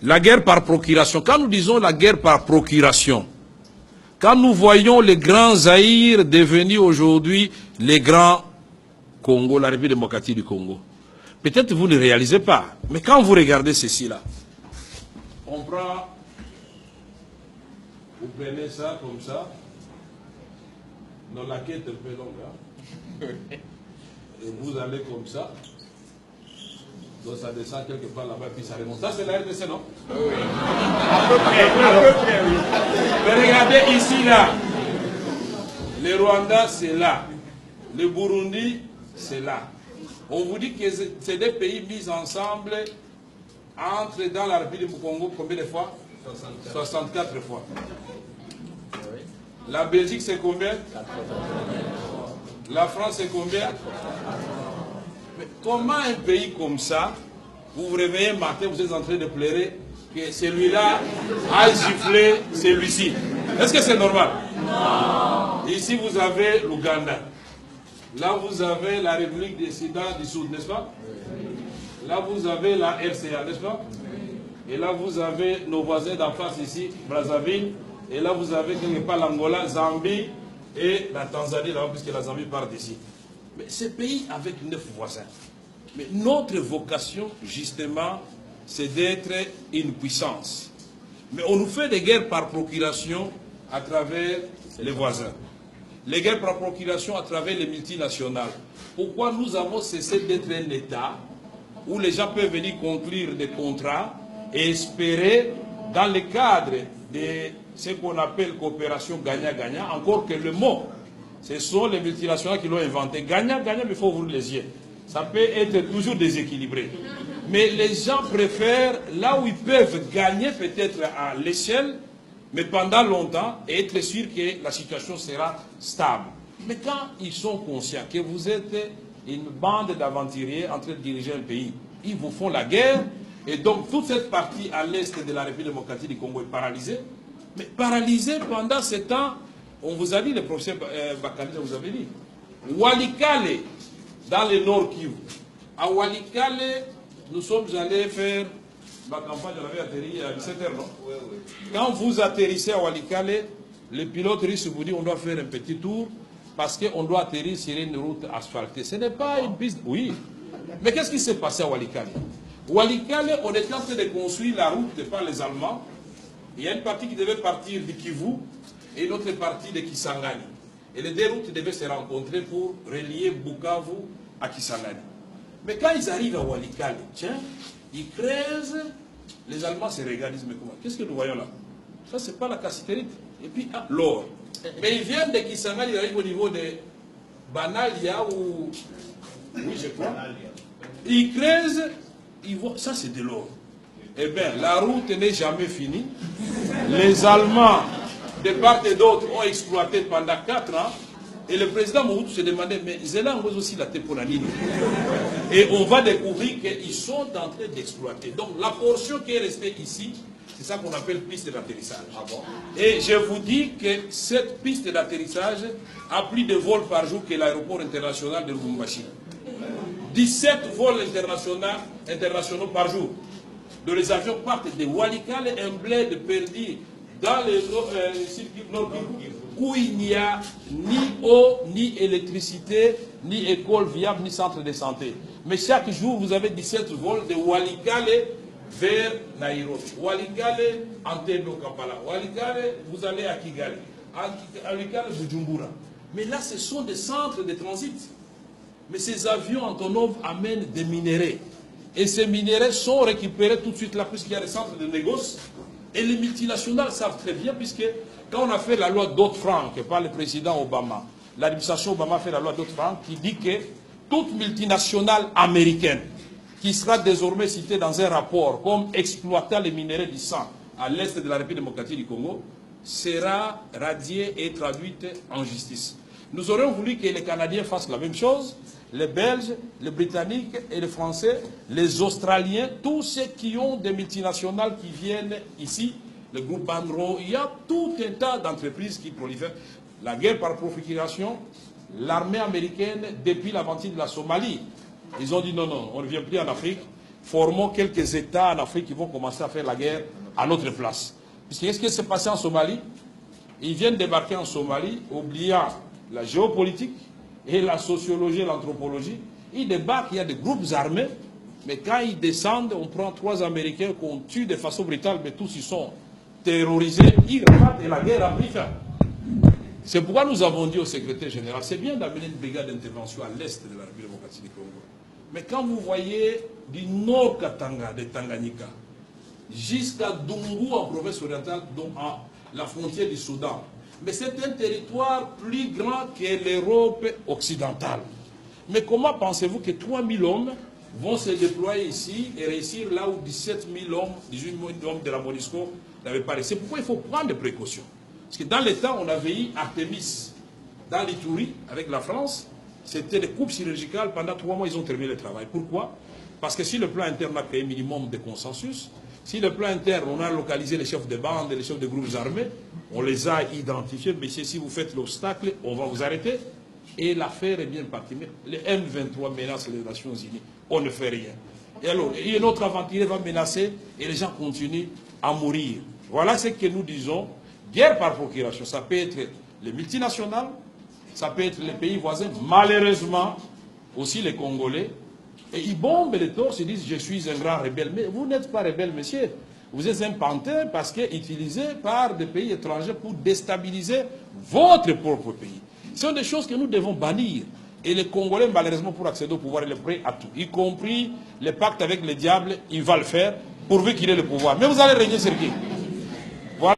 La guerre par procuration. Quand nous disons la guerre par procuration, quand nous voyons les grands Zaïre devenir aujourd'hui les grands Congo, la République démocratique du Congo, peut-être vous ne réalisez pas, mais quand vous regardez ceci-là, on prend, vous prenez ça comme ça, dans la quête un peu longue, hein? Et vous allez comme ça, donc ça descend quelque part là-bas, puis ça remonte. Ça c'est la RDC, non? Oui. À peu près, oui. Mais regardez ici, là, le Rwanda, c'est là, le Burundi, c'est là. On vous dit que c'est des pays mis ensemble, entrent dans la République du Congo combien de fois? 64 fois. La Belgique, c'est combien? La France, c'est combien? Mais comment un pays comme ça, vous vous réveillez un matin, vous êtes en train de pleurer que celui-là a giflé celui-ci? Est-ce que c'est normal? Non. Ici, vous avez l'Ouganda. Là, vous avez la République des Soudan du Sud, n'est-ce pas? Là, vous avez la RCA, n'est-ce pas? Et là, vous avez nos voisins d'en face ici, Brazzaville. Et là, vous avez quelque part l'Angola, Zambie et la Tanzanie, là, puisque la Zambie part d'ici. Mais ces pays avec 9 voisins. Mais notre vocation, justement, c'est d'être une puissance. Mais on nous fait des guerres par procuration à travers les voisins. Les guerres par procuration à travers les multinationales. Pourquoi nous avons cessé d'être un État où les gens peuvent venir conclure des contrats et espérer, dans le cadre de ce qu'on appelle coopération gagnant-gagnant, encore que le mot, ce sont les multinationales qui l'ont inventé. Gagnant-gagnant, mais il faut ouvrir les yeux. Ça peut être toujours déséquilibré. Mais les gens préfèrent là où ils peuvent gagner peut-être à l'échelle, mais pendant longtemps, et être sûr que la situation sera stable. Mais quand ils sont conscients que vous êtes une bande d'aventuriers en train de diriger un pays, ils vous font la guerre, et donc toute cette partie à l'est de la République démocratique du Congo est paralysée. Mais paralysée pendant ce temps, on vous a dit, le professeur Bakali vous avait dit, Walikale, dans le nord Kivu, à Walikale, nous sommes allés faire ma campagne, on avait atterri à 17h, non? Oui, oui. Quand vous atterrissez à Walikale, le pilote russe vous dit on doit faire un petit tour parce qu'on doit atterrir sur une route asphaltée. Ce n'est pas une piste. Oui. Mais qu'est-ce qui s'est passé à Walikale? Walikale, on était en train de construire la route par les Allemands. Il y a une partie qui devait partir de Kivu et une autre partie de Kisangani. Et les deux routes devaient se rencontrer pour relier Bukavu à Kisangani. Mais quand ils arrivent à Walikale, tiens, ils creusent, les Allemands se regardent, ils disent, mais comment? Qu'est-ce que nous voyons là? Ça, c'est pas la cassiterite. Et puis, ah, l'or. Mais ils viennent de Kisangani, ils arrivent au niveau de Banalia ou... Oui, je crois. Ils creusent, ils voient, ça c'est de l'or. Eh bien, la route n'est jamais finie. Les Allemands, de part et d'autre, ont exploité pendant 4 ans. Et le président Mobutu se demandait, mais Zélan pose aussi la Teponanine. Et on va découvrir qu'ils sont en train d'exploiter. Donc la portion qui est restée ici, c'est ça qu'on appelle piste d'atterrissage. Ah bon? Et je vous dis que cette piste d'atterrissage a plus de vols par jour que l'aéroport international de Lubumbashi. 17 vols internationaux par jour. Donc les avions partent de Walikale, un bled perdu dans le circuit nord où il n'y a ni eau, ni électricité, ni école viable, ni centre de santé. Mais chaque jour, vous avez 17 vols de Walikale vers Nairobi. Walikale, Entebbe Kampala. Walikale, vous allez à Kigali. Walikale, Bujumbura. Mais là, ce sont des centres de transit. Mais ces avions Antonov amènent des minéraux. Et ces minéraux sont récupérés tout de suite là, puisqu'il y a des centres de négoce. Et les multinationales savent très bien, puisque quand on a fait la loi Dodd-Frank par le président Obama, l'administration Obama a fait la loi Dodd-Frank qui dit que toute multinationale américaine qui sera désormais citée dans un rapport comme exploitant les minéraux du sang à l'est de la République démocratique du Congo sera radiée et traduite en justice. Nous aurions voulu que les Canadiens fassent la même chose, les Belges, les Britanniques et les Français, les Australiens, tous ceux qui ont des multinationales qui viennent ici, le groupe Banro, il y a tout un tas d'entreprises qui prolifèrent. La guerre par procuration, l'armée américaine, depuis l'aventure de la Somalie, ils ont dit non, non, on ne vient plus en Afrique. formons quelques États en Afrique qui vont commencer à faire la guerre à notre place. Puisque qu'est-ce qui s'est passé en Somalie? Ils viennent débarquer en Somalie, oubliant la géopolitique et la sociologie et l'anthropologie. Ils débarquent, il y a des groupes armés, mais quand ils descendent, on prend 3 Américains qu'on tue de façon brutale, mais tous ils sont terrorisés, ils repartent et la guerre a pris fin. C'est pourquoi nous avons dit au secrétaire général, c'est bien d'amener une brigade d'intervention à l'est de la République démocratique du Congo. Mais quand vous voyez du nord Katanga, de Tanganyika, jusqu'à Dungu en province orientale, donc à la frontière du Soudan, mais c'est un territoire plus grand que l'Europe occidentale. Mais comment pensez-vous que 3000 hommes vont se déployer ici et réussir là où 17 000 hommes, 18 000 hommes de la MONUSCO n'avaient pas réussi? C'est pourquoi il faut prendre des précautions. Parce que dans les temps, on avait eu Artemis dans l'Itourie avec la France. C'était des coupes chirurgicales. Pendant 3 mois, ils ont terminé le travail. Pourquoi? Parce que si le plan interne a créé un minimum de consensus, si le plan interne, on a localisé les chefs de bande et les chefs de groupes armés, on les a identifiés. Mais si vous faites l'obstacle, on va vous arrêter. Et l'affaire est bien partie. Mais les M23 menacent les Nations Unies. On ne fait rien. Et alors, un autre aventurier va menacer et les gens continuent à mourir. Voilà ce que nous disons. Guerre par procuration, ça peut être les multinationales, ça peut être les pays voisins, malheureusement aussi les Congolais. Et ils bombent les torses, ils disent je suis un grand rebelle. Mais vous n'êtes pas rebelle, monsieur. Vous êtes un pantin parce que utilisé par des pays étrangers pour déstabiliser votre propre pays. Ce sont des choses que nous devons bannir. Et les Congolais, malheureusement, pour accéder au pouvoir, ils sont prêts à tout. Y compris les pactes avec le diable, il va le faire pourvu qu'il ait le pouvoir. Mais vous allez régner sur qui?